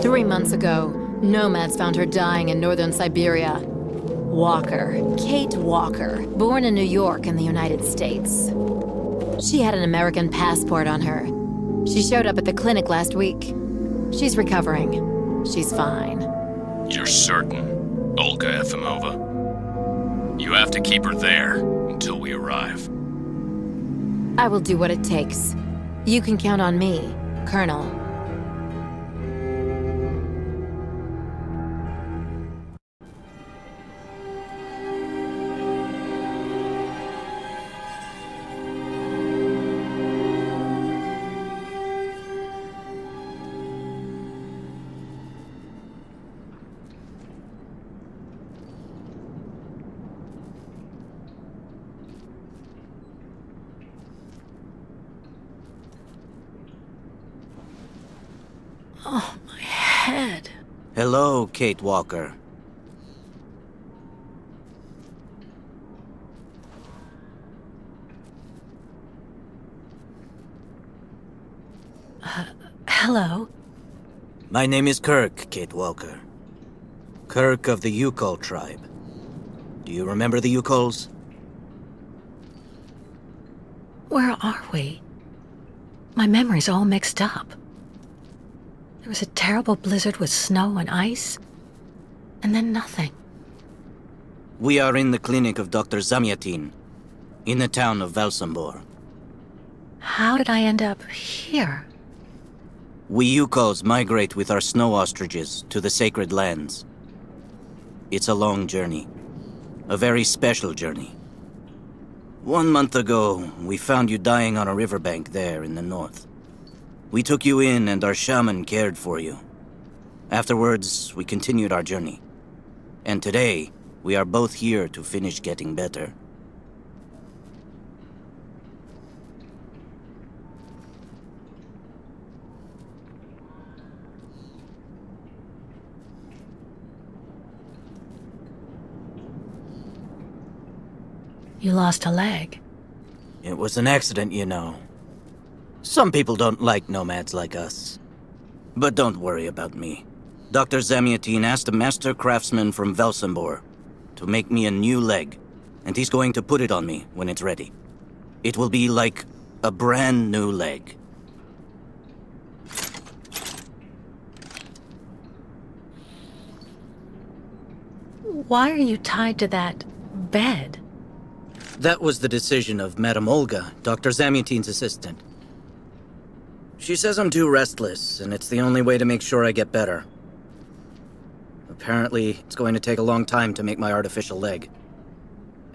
3 months ago, nomads found her dying in northern Syberia. Walker, Kate Walker, born in New York in the United States. She had an American passport on her. She showed up at the clinic last week. She's recovering. She's fine. You're certain, Olga Efimova? You have to keep her there until we arrive. I will do what it takes. You can count on me, Colonel. Oh, my head. Hello, Kate Walker. Hello? My name is Kirk, Kate Walker. Kirk of the Yukol tribe. Do you remember the Yukols? Where are we? My memory's all mixed up. There was a terrible blizzard with snow and ice, and then nothing. We are in the clinic of Dr. Zamyatin, in the town of Valsambor. How did I end up here? We Yukols migrate with our snow ostriches to the sacred lands. It's a long journey. A very special journey. 1 month ago, we found you dying on a riverbank there in the north. We took you in and our shaman cared for you. Afterwards, we continued our journey. And today, we are both here to finish getting better. You lost a leg. It was an accident, you know. Some people don't like nomads like us. But don't worry about me. Dr. Zamyatin asked a master craftsman from Valsambor to make me a new leg, and he's going to put it on me when it's ready. It will be like a brand new leg. Why are you tied to that bed? That was the decision of Madame Olga, Dr. Zamyatin's assistant. She says I'm too restless, and it's the only way to make sure I get better. Apparently, it's going to take a long time to make my artificial leg.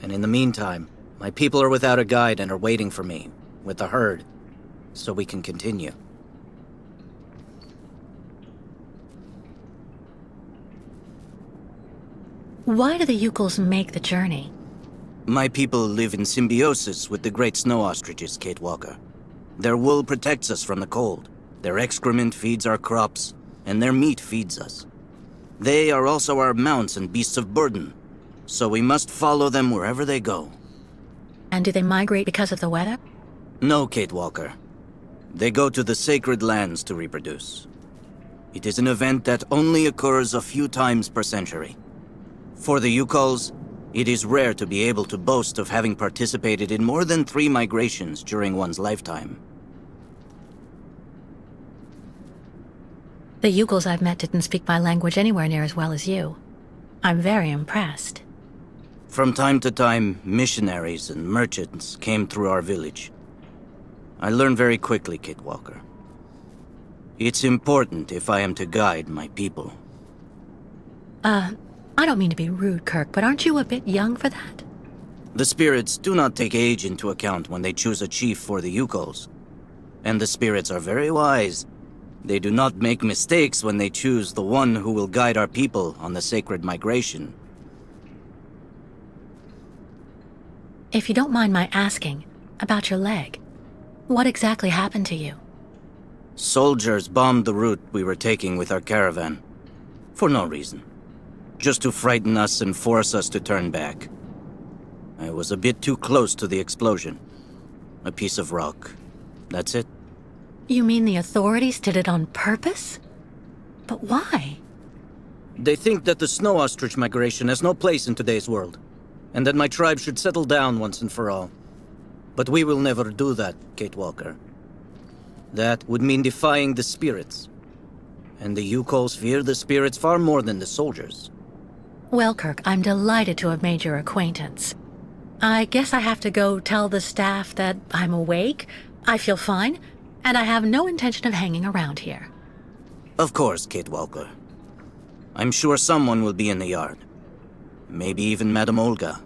And in the meantime, my people are without a guide and are waiting for me, with the herd, so we can continue. Why do the Yukols make the journey? My people live in symbiosis with the great snow ostriches, Kate Walker. Their wool protects us from the cold, their excrement feeds our crops, and their meat feeds us. They are also our mounts and beasts of burden, so we must follow them wherever they go. And do they migrate because of the weather? No, Kate Walker. They go to the sacred lands to reproduce. It is an event that only occurs a few times per century. For the Yukols, it is rare to be able to boast of having participated in more than 3 migrations during one's lifetime. The Yukols I've met didn't speak my language anywhere near as well as you. I'm very impressed. From time to time, missionaries and merchants came through our village. I learned very quickly, Kate Walker. It's important if I am to guide my people. I don't mean to be rude, Kirk, but aren't you a bit young for that? The spirits do not take age into account when they choose a chief for the Yukols. And the spirits are very wise. They do not make mistakes when they choose the one who will guide our people on the sacred migration. If you don't mind my asking about your leg, what exactly happened to you? Soldiers bombed the route we were taking with our caravan. For no reason. Just to frighten us and force us to turn back. I was a bit too close to the explosion. A piece of rock. That's it. You mean the authorities did it on purpose? But why? They think that the snow ostrich migration has no place in today's world, and that my tribe should settle down once and for all. But we will never do that, Kate Walker. That would mean defying the spirits. And the Yukos fear the spirits far more than the soldiers. Well, Kirk, I'm delighted to have made your acquaintance. I guess I have to go tell the staff that I'm awake, I feel fine, and I have no intention of hanging around here. Of course, Kate Walker. I'm sure someone will be in the yard. Maybe even Madame Olga.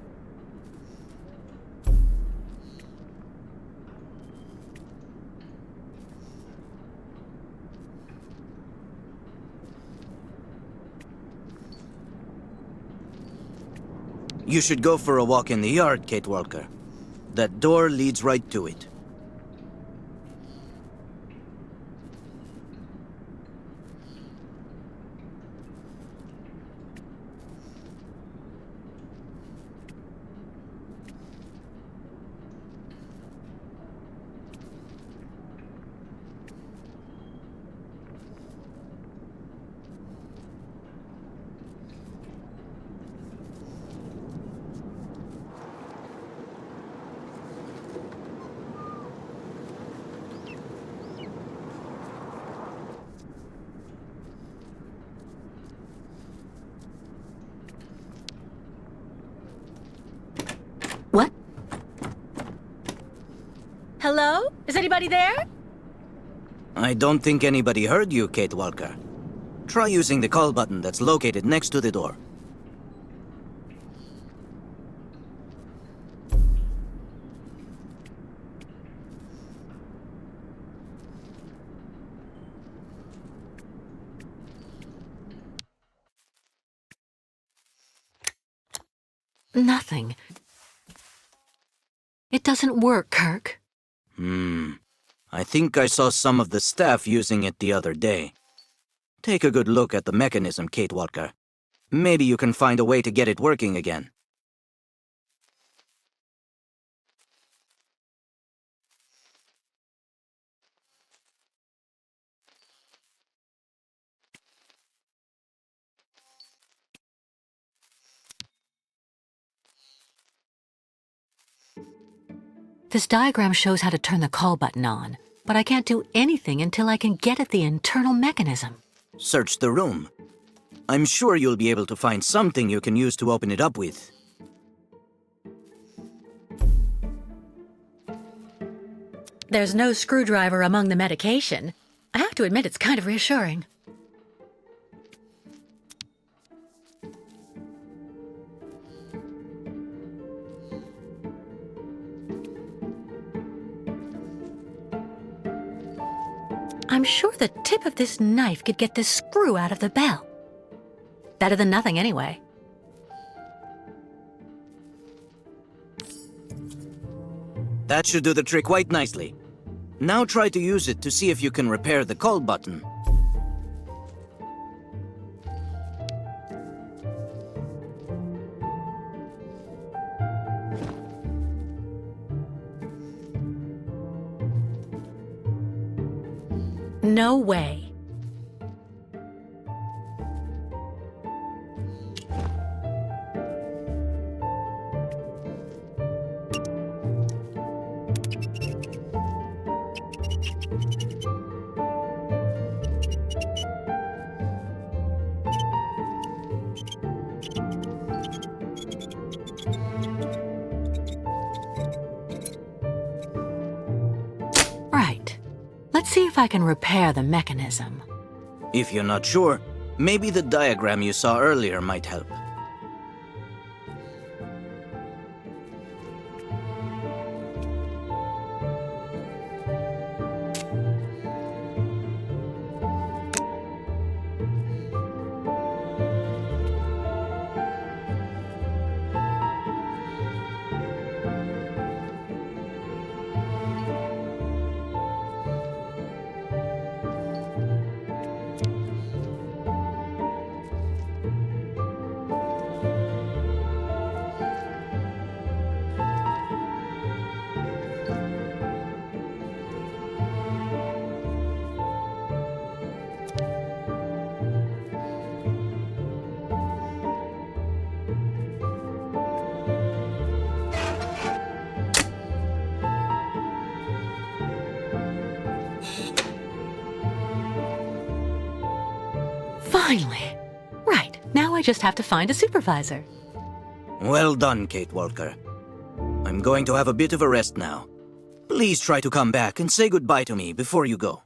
You should go for a walk in the yard, Kate Walker. That door leads right to it. What? Hello? Is anybody there? I don't think anybody heard you, Kate Walker. Try using the call button that's located next to the door. Nothing. It doesn't work, Kirk. I think I saw some of the staff using it the other day. Take a good look at the mechanism, Kate Walker. Maybe you can find a way to get it working again. This diagram shows how to turn the call button on, but I can't do anything until I can get at the internal mechanism. Search the room. I'm sure you'll be able to find something you can use to open it up with. There's no screwdriver among the medication. I have to admit it's kind of reassuring. I'm sure the tip of this knife could get this screw out of the bell. Better than nothing, anyway. That should do the trick quite nicely. Now try to use it to see if you can repair the call button. No way. Right. Let's see if I can repair the mechanism. If you're not sure, maybe the diagram you saw earlier might help. Finally. Right, now I just have to find a supervisor. Well done, Kate Walker. I'm going to have a bit of a rest now. Please try to come back and say goodbye to me before you go.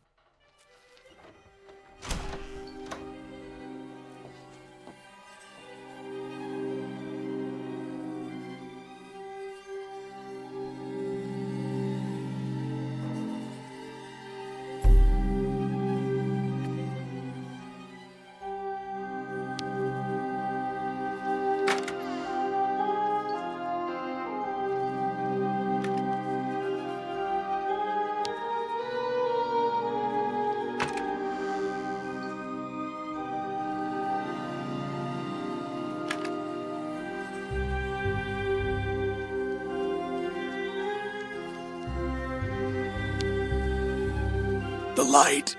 The light,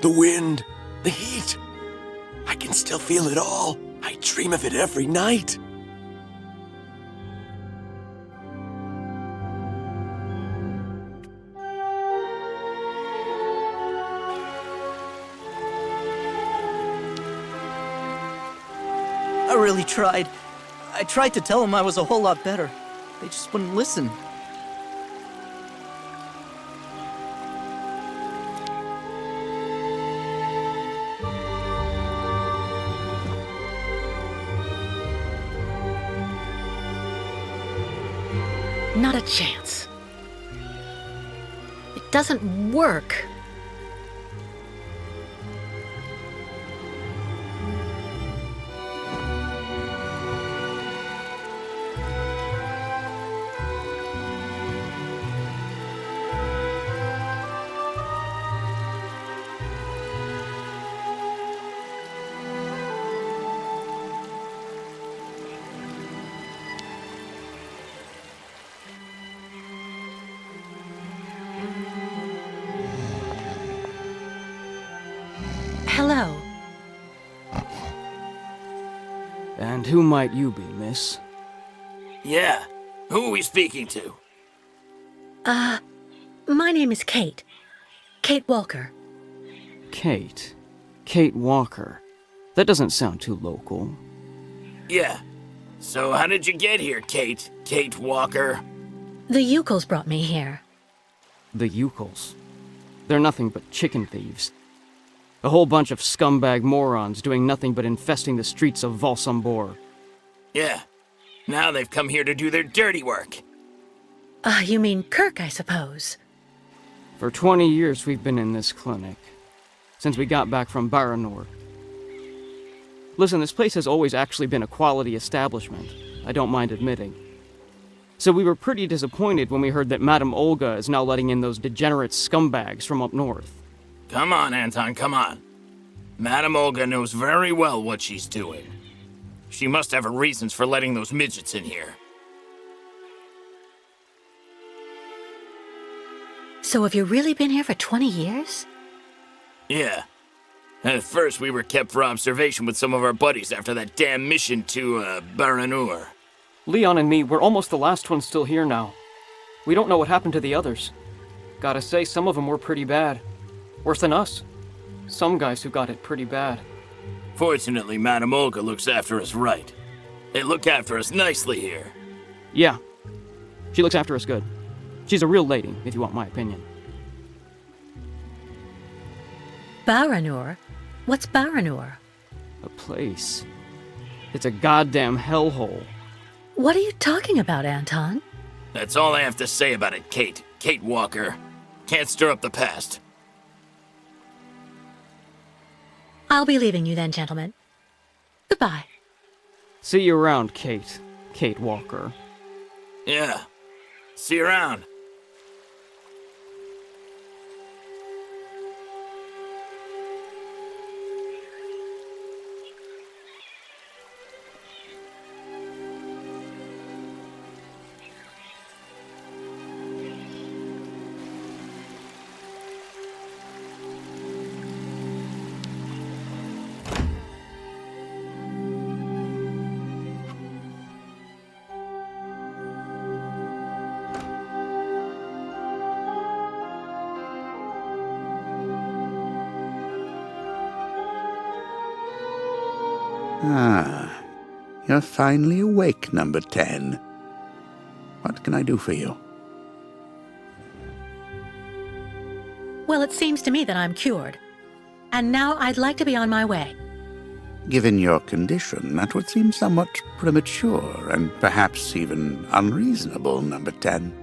the wind, the heat. I can still feel it all. I dream of it every night. I really tried. I tried to tell them I was a whole lot better. They just wouldn't listen. Not a chance. It doesn't work. Hello. And who might you be, miss? Yeah. Who are we speaking to? My name is Kate. Kate Walker. Kate. Kate Walker. That doesn't sound too local. Yeah. So how did you get here, Kate? Kate Walker? The Yukos brought me here. The Yukos. They're nothing but chicken thieves. A whole bunch of scumbag morons doing nothing but infesting the streets of Valsambor. Yeah. Now they've come here to do their dirty work. You mean Kirk, I suppose. For 20 years we've been in this clinic. Since we got back from Baranor. Listen, this place has always actually been a quality establishment. I don't mind admitting. So we were pretty disappointed when we heard that Madame Olga is now letting in those degenerate scumbags from up north. Come on, Anton, come on. Madame Olga knows very well what she's doing. She must have her reasons for letting those midgets in here. So have you really been here for 20 years? Yeah. At first, we were kept for observation with some of our buddies after that damn mission to, Baranur. Leon and me, we're almost the last ones still here now. We don't know what happened to the others. Gotta say, some of them were pretty bad. Worse than us. Some guys who got it pretty bad. Fortunately, Madame Olga looks after us right. They look after us nicely here. Yeah. She looks after us good. She's a real lady, if you want my opinion. Baranur? What's Baranur? A place. It's a goddamn hellhole. What are you talking about, Anton? That's all I have to say about it, Kate. Kate Walker. Can't stir up the past. I'll be leaving you then, gentlemen. Goodbye. See you around, Kate. Kate Walker. Yeah. See you around. Ah, you're finally awake, number 10. What can I do for you? Well, it seems to me that I'm cured. And now I'd like to be on my way. Given your condition, that would seem somewhat premature and perhaps even unreasonable, number 10.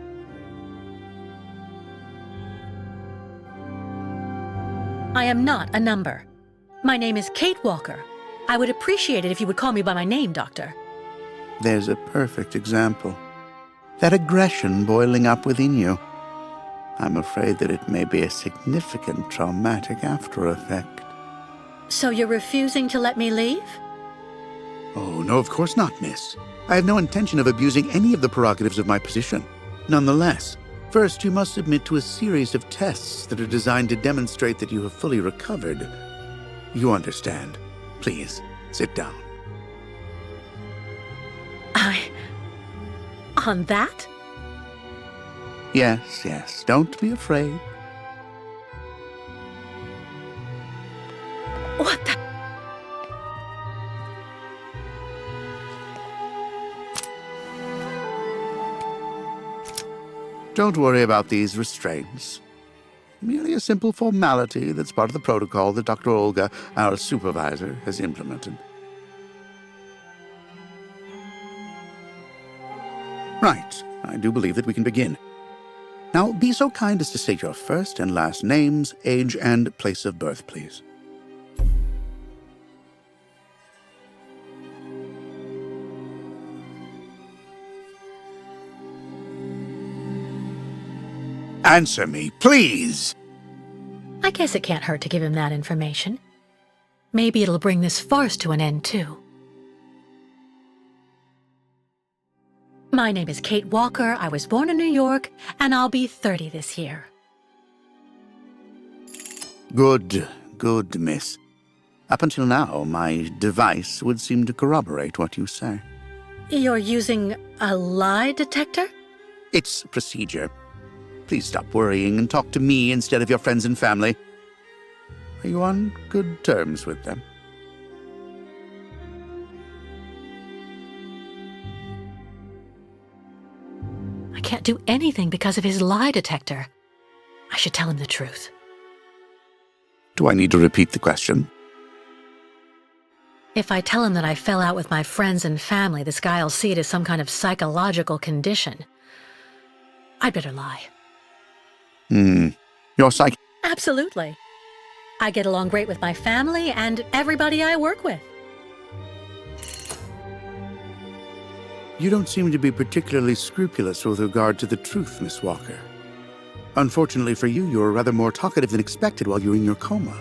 I am not a number. My name is Kate Walker. I would appreciate it if you would call me by my name, Doctor. There's a perfect example. That aggression boiling up within you. I'm afraid that it may be a significant traumatic after effect. So you're refusing to let me leave? Oh, no, of course not, miss. I have no intention of abusing any of the prerogatives of my position. Nonetheless, first you must submit to a series of tests that are designed to demonstrate that you have fully recovered. You understand. Please, sit down. On that? Yes, yes, don't be afraid. What the? Don't worry about these restraints. Merely a simple formality that's part of the protocol that Dr. Olga, our supervisor, has implemented. Right. I do believe that we can begin. Now, be so kind as to state your first and last names, age, and place of birth, please. Answer me, please! I guess it can't hurt to give him that information. Maybe it'll bring this farce to an end, too. My name is Kate Walker. I was born in New York, and I'll be 30 this year. Good, miss. Up until now, my device would seem to corroborate what you say. You're using a lie detector? It's procedure. Please stop worrying and talk to me instead of your friends and family. Are you on good terms with them? I can't do anything because of his lie detector. I should tell him the truth. Do I need to repeat the question? If I tell him that I fell out with my friends and family, this guy'll see it as some kind of psychological condition. I'd better lie. Your psych... Absolutely. I get along great with my family and everybody I work with. You don't seem to be particularly scrupulous with regard to the truth, Miss Walker. Unfortunately for you, you were rather more talkative than expected while you were in your coma.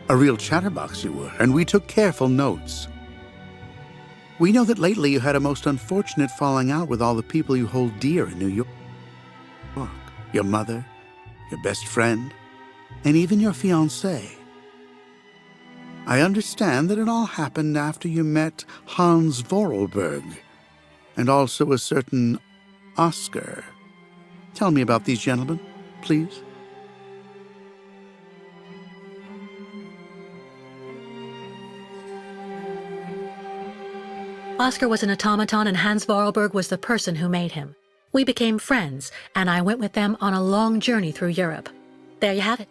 A real chatterbox you were, and we took careful notes. We know that lately you had a most unfortunate falling out with all the people you hold dear in New York. Your mother, your best friend, and even your fiancé. I understand that it all happened after you met Hans Vorarlberg, and also a certain Oscar. Tell me about these gentlemen, please. Oscar was an automaton and Hans Vorarlberg was the person who made him. We became friends, and I went with them on a long journey through Europe. There you have it.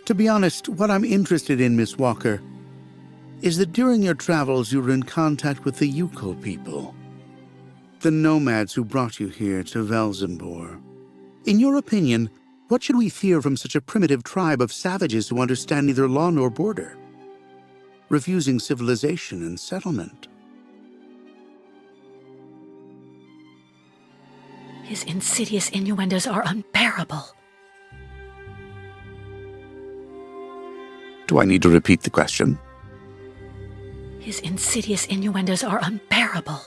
To be honest, what I'm interested in, Miss Walker, is that during your travels you were in contact with the Yukol people, the nomads who brought you here to Velzenbor. In your opinion, what should we fear from such a primitive tribe of savages who understand neither law nor border, refusing civilization and settlement? His insidious innuendos are unbearable. Do I need to repeat the question? His insidious innuendos are unbearable.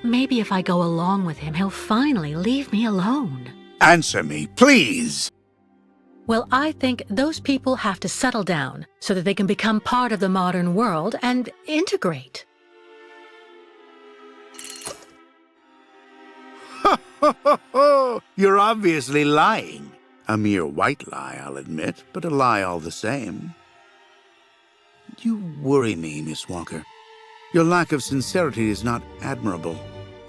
Maybe if I go along with him, he'll finally leave me alone. Answer me, please! Well, I think those people have to settle down so that they can become part of the modern world and integrate. You're obviously lying. A mere white lie, I'll admit, but a lie all the same. You worry me, Miss Walker. Your lack of sincerity is not admirable.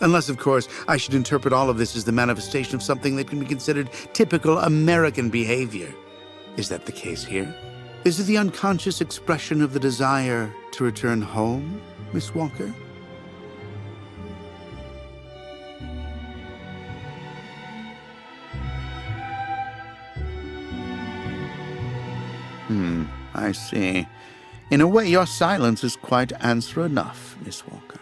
Unless, of course, I should interpret all of this as the manifestation of something that can be considered typical American behavior. Is that the case here? Is it the unconscious expression of the desire to return home, Miss Walker? I see. In a way, your silence is quite answer enough, Miss Walker.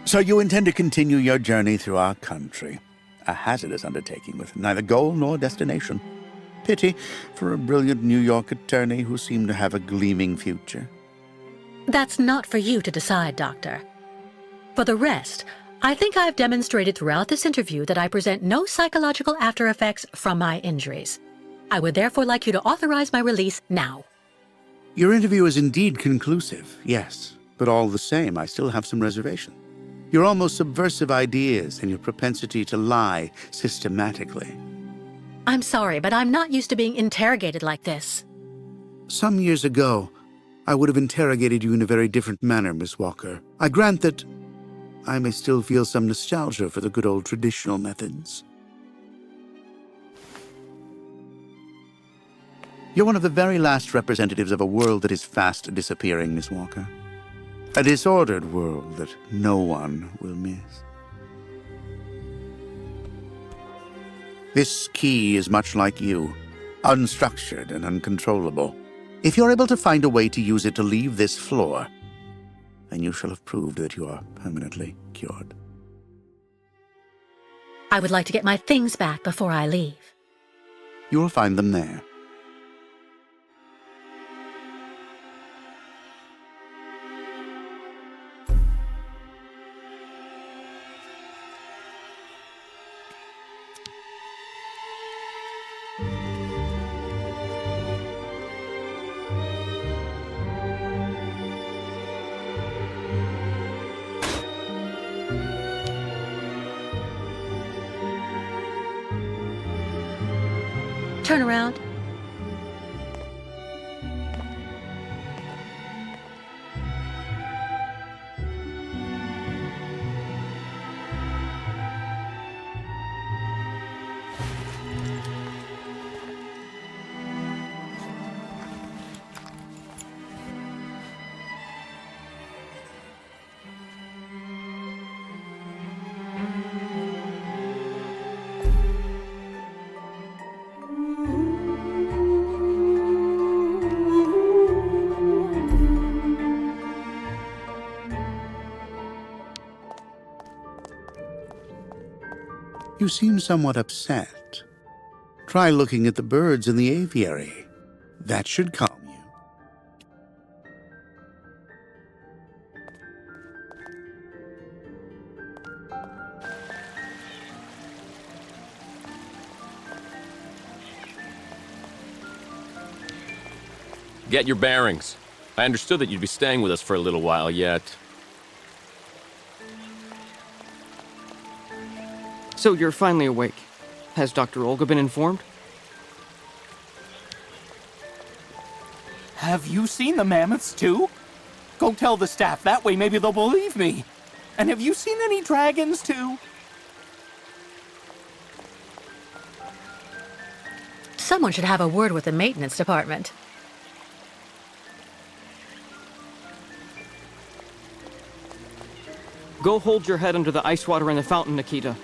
So you intend to continue your journey through our country. A hazardous undertaking with neither goal nor destination. Pity for a brilliant New York attorney who seemed to have a gleaming future. That's not for you to decide, Doctor. For the rest, I think I've demonstrated throughout this interview that I present no psychological after effects from my injuries. I would therefore like you to authorize my release now. Your interview is indeed conclusive, yes. But all the same, I still have some reservation. Your almost subversive ideas and your propensity to lie systematically. I'm sorry, but I'm not used to being interrogated like this. Some years ago, I would have interrogated you in a very different manner, Miss Walker. I grant that I may still feel some nostalgia for the good old traditional methods. You're one of the very last representatives of a world that is fast disappearing, Miss Walker. A disordered world that no one will miss. This key is much like you, unstructured and uncontrollable. If you're able to find a way to use it to leave this floor, then you shall have proved that you are permanently cured. I would like to get my things back before I leave. You will find them there. Turn around. You seem somewhat upset. Try looking at the birds in the aviary. That should calm you. Get your bearings. I understood that you'd be staying with us for a little while yet. So you're finally awake. Has Dr. Olga been informed? Have you seen the mammoths too? Go tell the staff, that way maybe they'll believe me. And have you seen any dragons too? Someone should have a word with the maintenance department. Go hold your head under the ice water in the fountain, Nikita.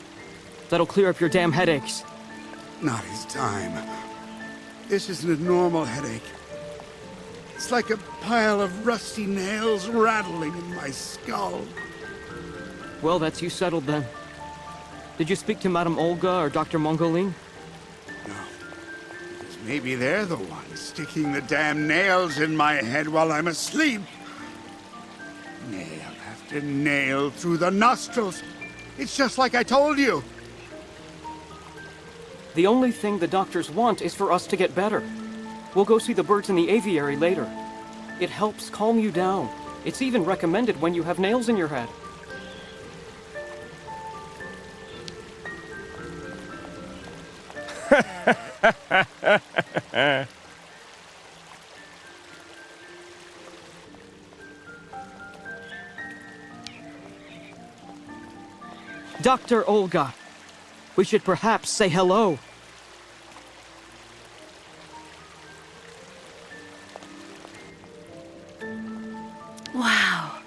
That'll clear up your damn headaches. Not his time. This isn't a normal headache. It's like a pile of rusty nails rattling in my skull. Well, that's you settled then. Did you speak to Madame Olga or Dr. Mongoline? No. Because maybe they're the ones sticking the damn nails in my head while I'm asleep. Nail after nail through the nostrils. It's just like I told you. The only thing the doctors want is for us to get better. We'll go see the birds in the aviary later. It helps calm you down. It's even recommended when you have nails in your head. Dr. Olga, we should perhaps say hello. Wow.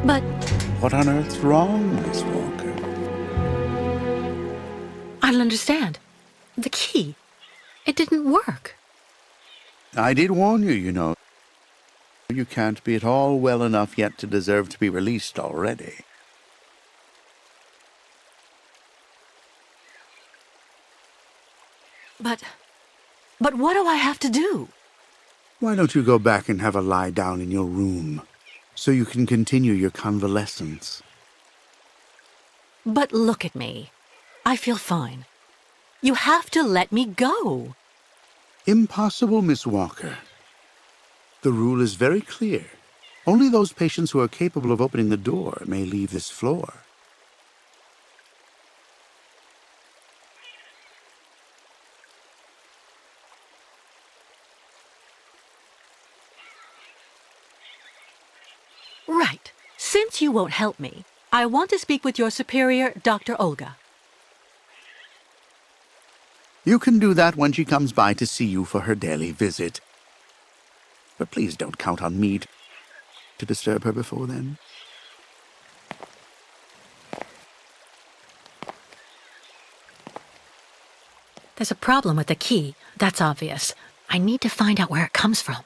But What on earth's wrong, Miss Walker? I don't understand. The key. It didn't work. I did warn you, you know. You can't be at all well enough yet to deserve to be released already. But what do I have to do? Why don't you go back and have a lie down in your room, so you can continue your convalescence? But look at me. I feel fine. You have to let me go. Impossible, Miss Walker. The rule is very clear. Only those patients who are capable of opening the door may leave this floor. Right. Since you won't help me, I want to speak with your superior, Dr. Olga. You can do that when she comes by to see you for her daily visit. But please don't count on me to disturb her before then. There's a problem with the key, that's obvious. I need to find out where it comes from.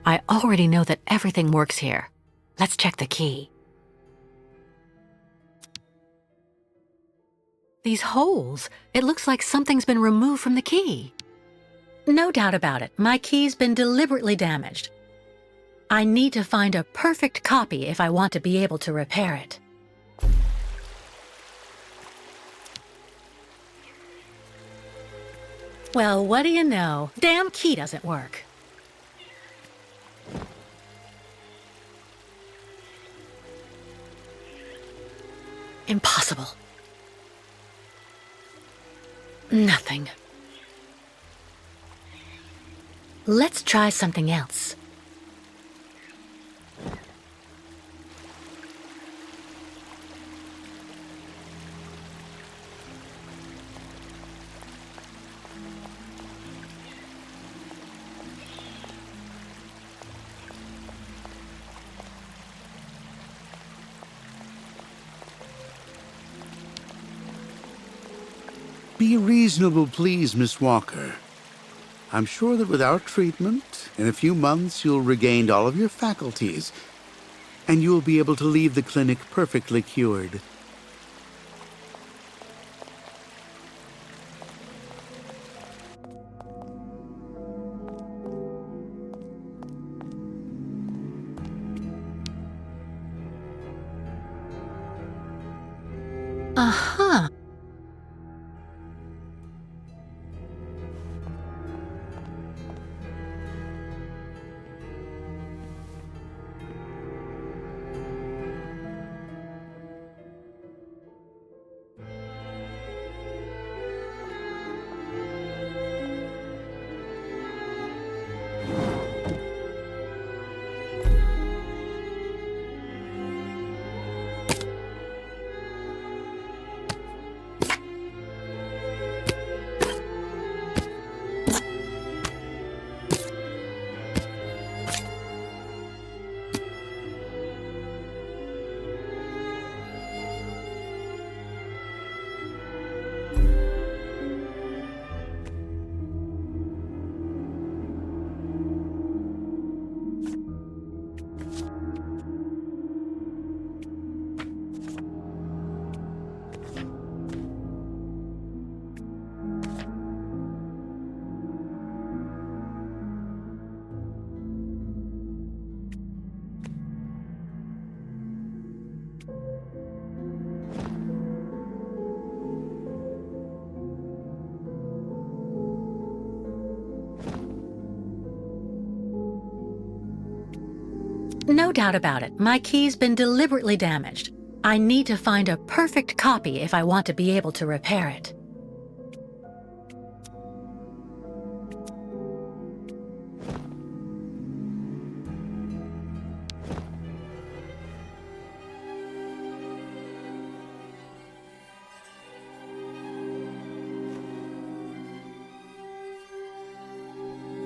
I already know that everything works here. Let's check the key. These holes, it looks like something's been removed from the key. No doubt about it, my key's been deliberately damaged. I need to find a perfect copy if I want to be able to repair it. Well, what do you know? Damn key doesn't work. Impossible. Nothing. Let's try something else. Be reasonable, please, Miss Walker. I'm sure that with our treatment, in a few months you'll regain all of your faculties, and you'll be able to leave the clinic perfectly cured. Uh-huh. No doubt about it, my key's been deliberately damaged. I need to find a perfect copy if I want to be able to repair it.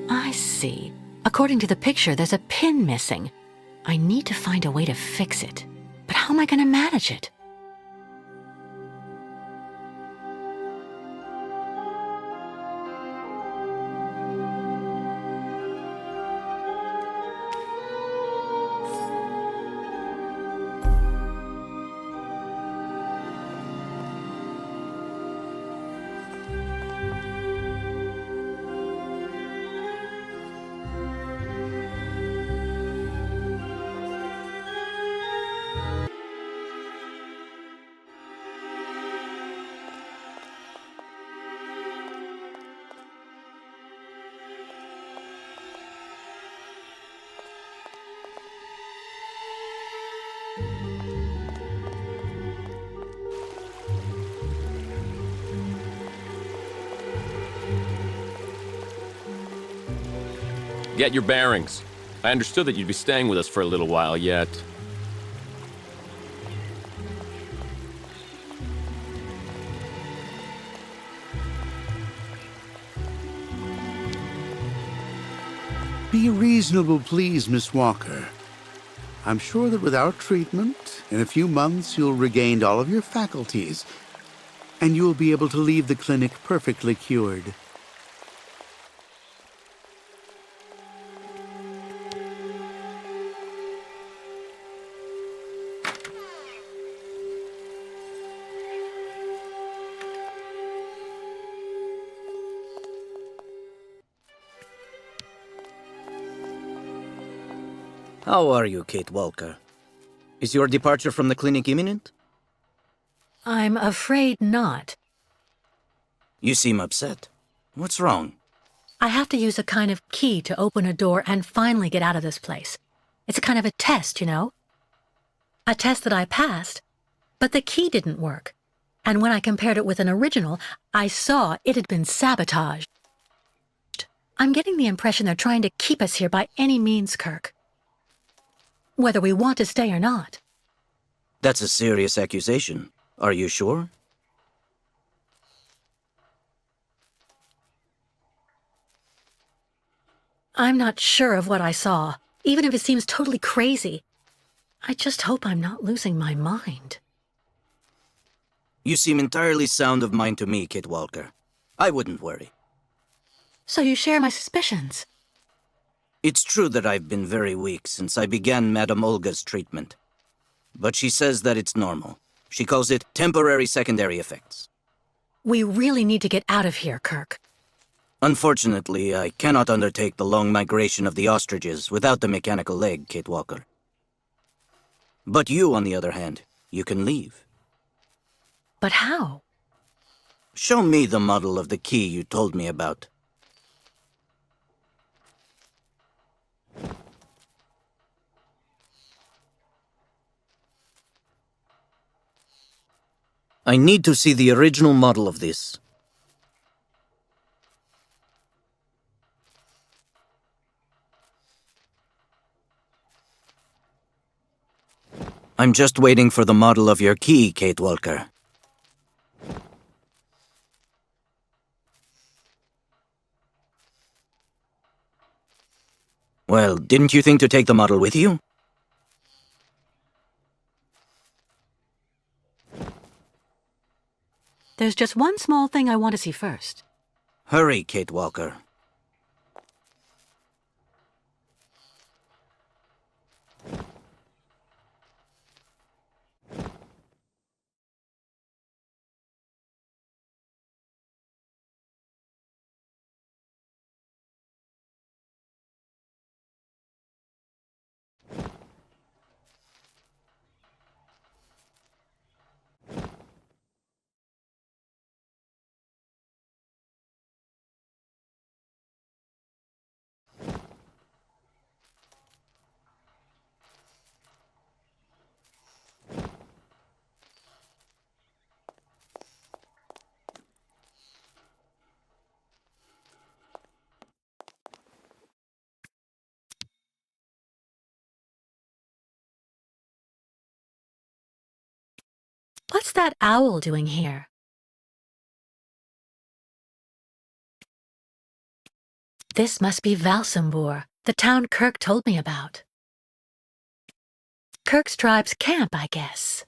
I see. According to the picture, there's a pin missing. I need to find a way to fix it. But how am I going to manage it? Get your bearings. I understood that you'd be staying with us for a little while yet. Be reasonable, please, Miss Walker. I'm sure that with our treatment, in a few months you'll regain all of your faculties, and you'll be able to leave the clinic perfectly cured. How are you, Kate Walker? Is your departure from the clinic imminent? I'm afraid not. You seem upset. What's wrong? I have to use a kind of key to open a door and finally get out of this place. It's a kind of a test, you know? A test that I passed, but the key didn't work. And when I compared it with an original, I saw it had been sabotaged. I'm getting the impression they're trying to keep us here by any means, Kirk. Whether we want to stay or not. That's a serious accusation. Are you sure? I'm not sure of what I saw, even if it seems totally crazy. I just hope I'm not losing my mind. You seem entirely sound of mind to me, Kate Walker. I wouldn't worry. So you share my suspicions? It's true that I've been very weak since I began Madame Olga's treatment. But she says that it's normal. She calls it temporary secondary effects. We really need to get out of here, Kirk. Unfortunately, I cannot undertake the long migration of the ostriches without the mechanical leg, Kate Walker. But you, on the other hand, you can leave. But how? Show me the model of the key you told me about. I need to see the original model of this. I'm just waiting for the model of your key, Kate Walker. Well, didn't you think to take the model with you? There's just one small thing I want to see first. Hurry, Kate Walker. What's that owl doing here? This must be Valsambur, the town Kirk told me about. Kirk's tribe's camp, I guess.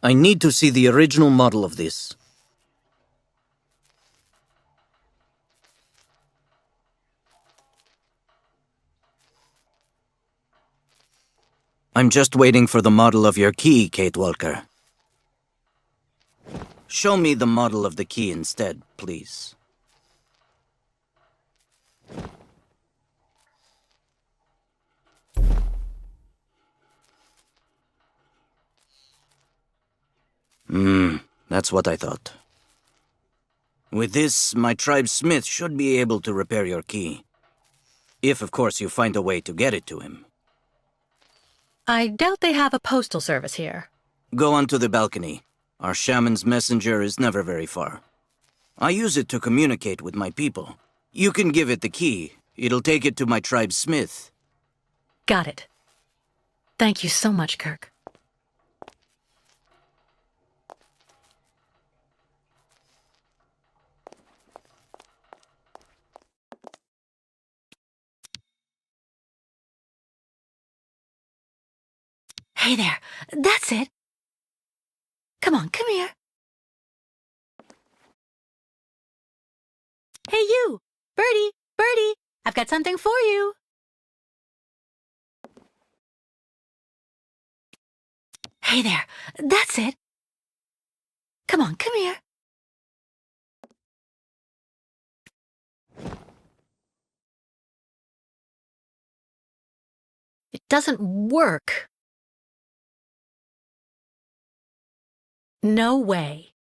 I need to see the original model of this. I'm just waiting for the model of your key, Kate Walker. Show me the model of the key instead, please. That's what I thought. With this, my tribe smith should be able to repair your key. If, of course, you find a way to get it to him. I doubt they have a postal service here. Go onto the balcony. Our shaman's messenger is never very far. I use it to communicate with my people. You can give it the key. It'll take it to my tribe smith. Got it. Thank you so much, Kirk. Hey there. That's it. Come on, come here. Hey, you! Birdie! Birdie! I've got something for you! Hey there! That's it! Come on, come here. It doesn't work. No way.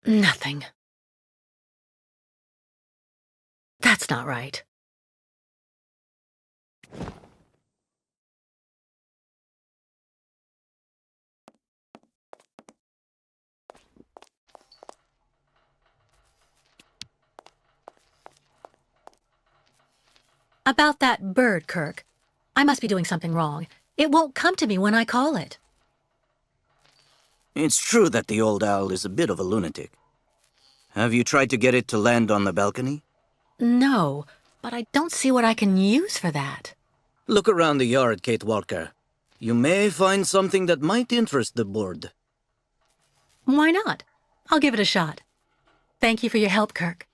Nothing. That's not right. About that bird, Kirk. I must be doing something wrong. It won't come to me when I call it. It's true that the old owl is a bit of a lunatic. Have you tried to get it to land on the balcony? No, but I don't see what I can use for that. Look around the yard, Kate Walker. You may find something that might interest the board. Why not? I'll give it a shot. Thank you for your help, Kirk.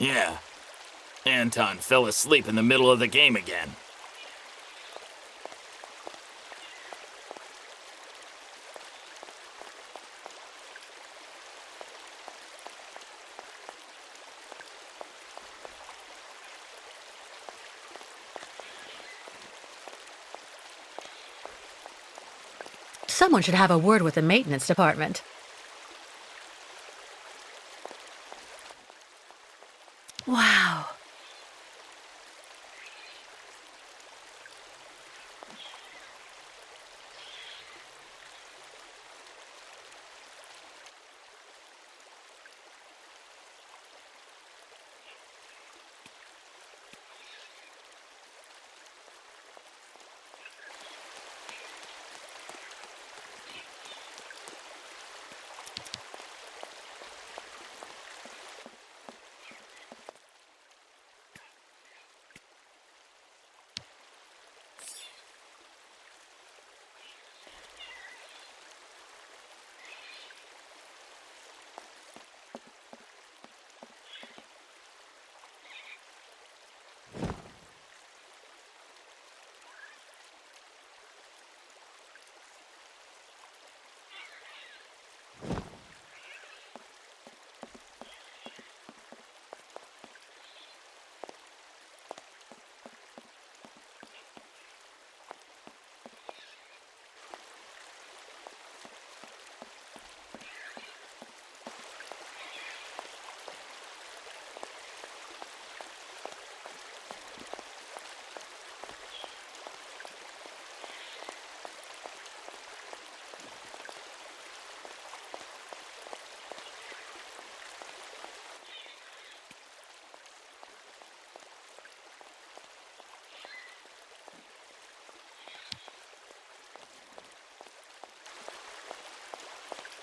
Yeah. Anton fell asleep in the middle of the game again. Someone should have a word with the maintenance department. Wow.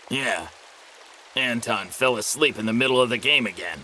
Yeah. Anton fell asleep in the middle of the game again.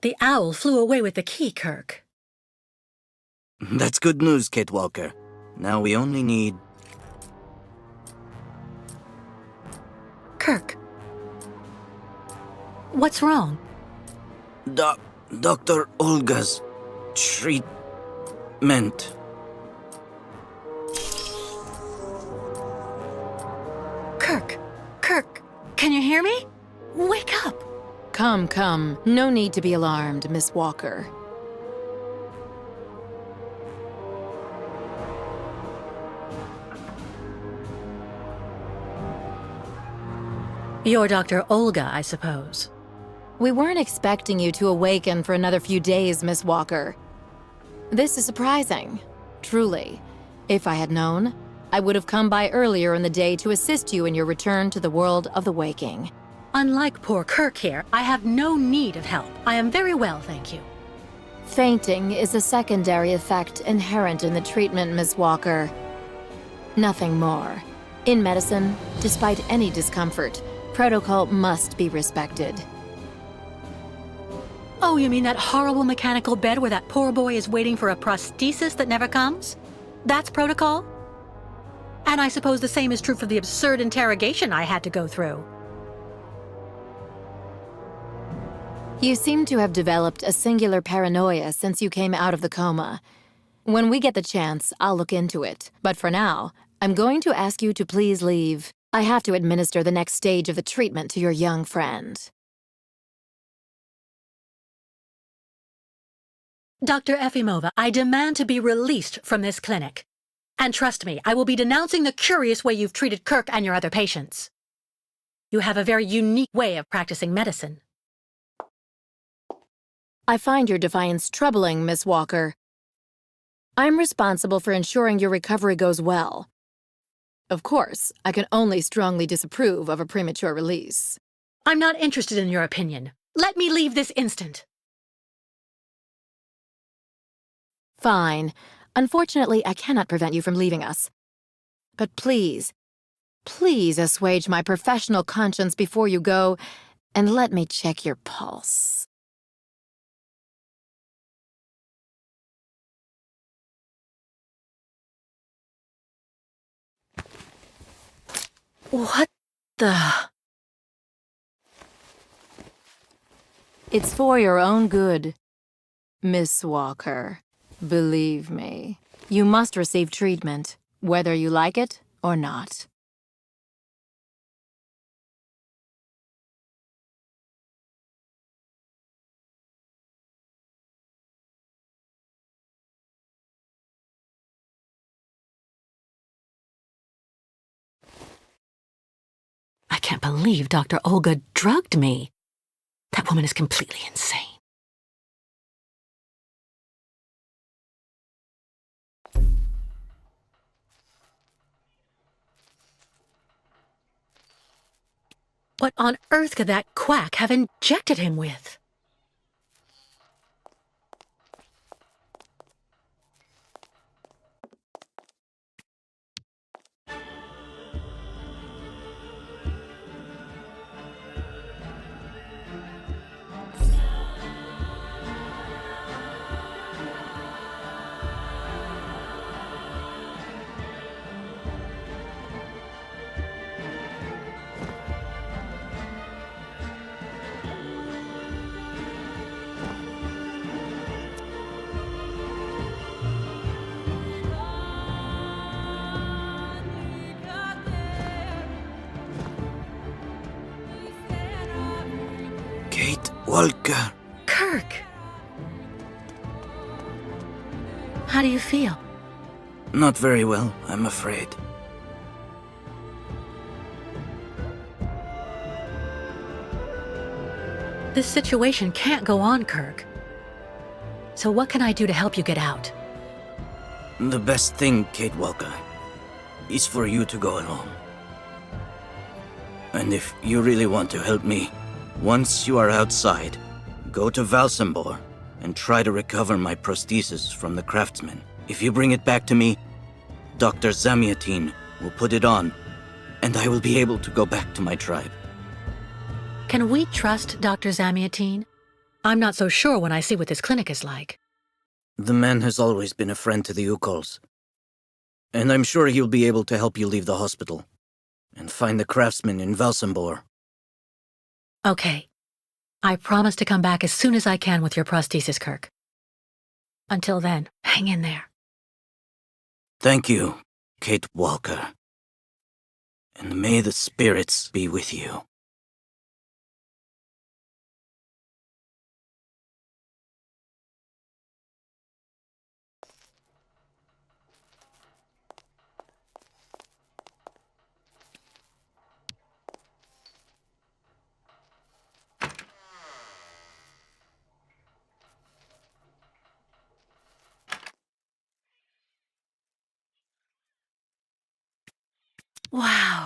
The owl flew away with the key, Kirk. That's good news, Kate Walker. Now we only need... Kirk. What's wrong? Dr. Olga's treatment. Kirk, can you hear me? Wake up! Come. No need to be alarmed, Miss Walker. You're Dr. Olga, I suppose. We weren't expecting you to awaken for another few days, Miss Walker. This is surprising, truly. If I had known, I would have come by earlier in the day to assist you in your return to the world of the waking. Unlike poor Kirk here, I have no need of help. I am very well, thank you. Fainting is a secondary effect inherent in the treatment, Miss Walker. Nothing more. In medicine, despite any discomfort, protocol must be respected. Oh, you mean that horrible mechanical bed where that poor boy is waiting for a prosthesis that never comes? That's protocol? And I suppose the same is true for the absurd interrogation I had to go through. You seem to have developed a singular paranoia since you came out of the coma. When we get the chance, I'll look into it. But for now, I'm going to ask you to please leave. I have to administer the next stage of the treatment to your young friend. Dr. Efimova, I demand to be released from this clinic. And trust me, I will be denouncing the curious way you've treated Kirk and your other patients. You have a very unique way of practicing medicine. I find your defiance troubling, Miss Walker. I'm responsible for ensuring your recovery goes well. Of course, I can only strongly disapprove of a premature release. I'm not interested in your opinion. Let me leave this instant. Fine. Unfortunately, I cannot prevent you from leaving us. But please, please assuage my professional conscience before you go, and let me check your pulse. What the... It's for your own good, Miss Walker. Believe me, you must receive treatment, whether you like it or not. I can't believe Dr. Olga drugged me. That woman is completely insane. What on earth could that quack have injected him with? Kate Walker. Kirk! How do you feel? Not very well, I'm afraid. This situation can't go on, Kirk. So what can I do to help you get out? The best thing, Kate Walker, is for you to go alone. And if you really want to help me, once you are outside, go to Valsambor and try to recover my prosthesis from the craftsman. If you bring it back to me, Dr. Zamiatin will put it on, and I will be able to go back to my tribe. Can we trust Dr. Zamiatin? I'm not so sure when I see what this clinic is like. The man has always been a friend to the Ukols, and I'm sure he'll be able to help you leave the hospital and find the craftsman in Valsambor. Okay. I promise to come back as soon as I can with your prosthesis, Kirk. Until then, hang in there. Thank you, Kate Walker. And may the spirits be with you. Wow.